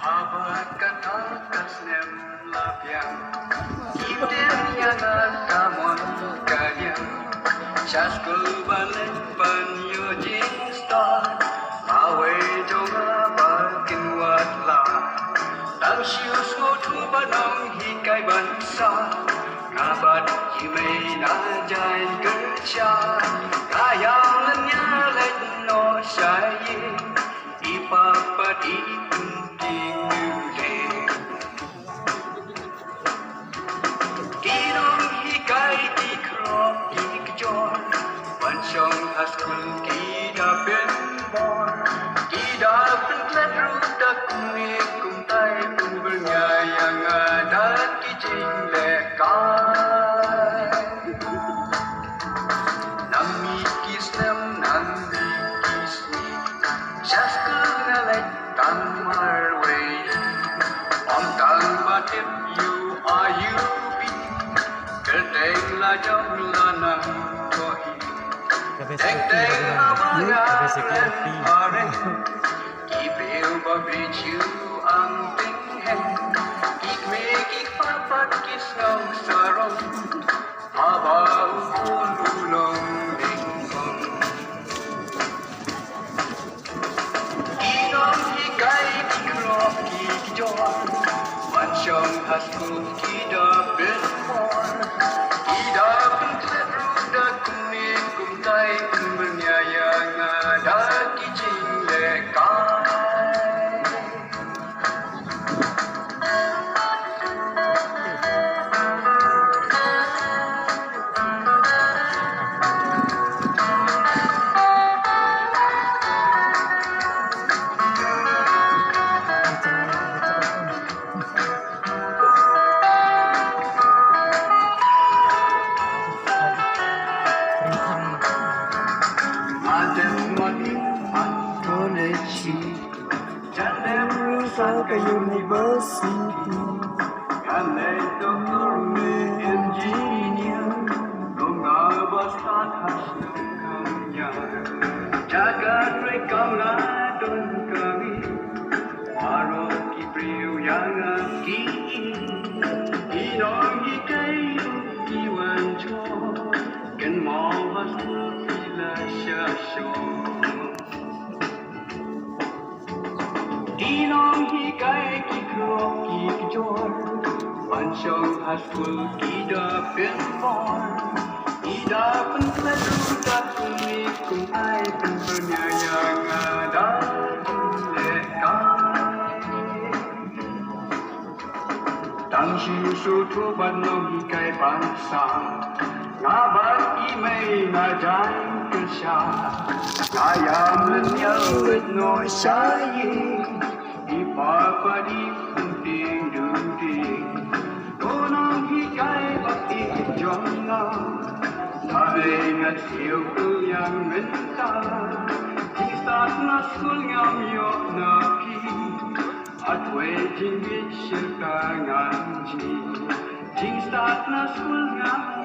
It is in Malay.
Abad kata kasnem lapiang, iden yang kamu kalian, skul balik panyo jingstar, awe jonga bakin watla, tang siu suatu banong hikai bangsa, abad himai na jain kerja, kayang lenya leno sayi, ipapa di skul kita penbor, kita penkledru tak kumikung tay pembernya yang ada di jinglekai. Nami kisnem, nami kisni, skul ngalek tamar way. Om tang batip you are you be, kerteng la jom lanang tohi. Teng-teng abang aren, ipil babicu ang tinghen, ikmekik papat kisnong sarong, habang ululong dingkong. Inong hikay kikrok kikjor, mansyong haskul kida benmor, kida penkledru da kuning kumtai bernyayang ada di jinglekai. Ke university, kane doktor me engineer, donga bastat hasilkannya, jaga mereka ngadon kami, arok kipriu yang aki, inong hikai kiwancho, ken mau hasil kila syasyo. Dinong hikai kikrok kikjor, mansyong haskul kida penbor, kida penkledru dak kumikung ay penbernyayang ada jinglekai. Tang siu sutu banong hikai bangsa, ngabat imei ngajain kesya, ngayam lenyang letno syayi, ipapa di penting duding, donong hikai bakti jonga, taingat siu yang mentar, kisah naskul ngam yok napi, atwe jingit serta nganji, kisah naskul ngam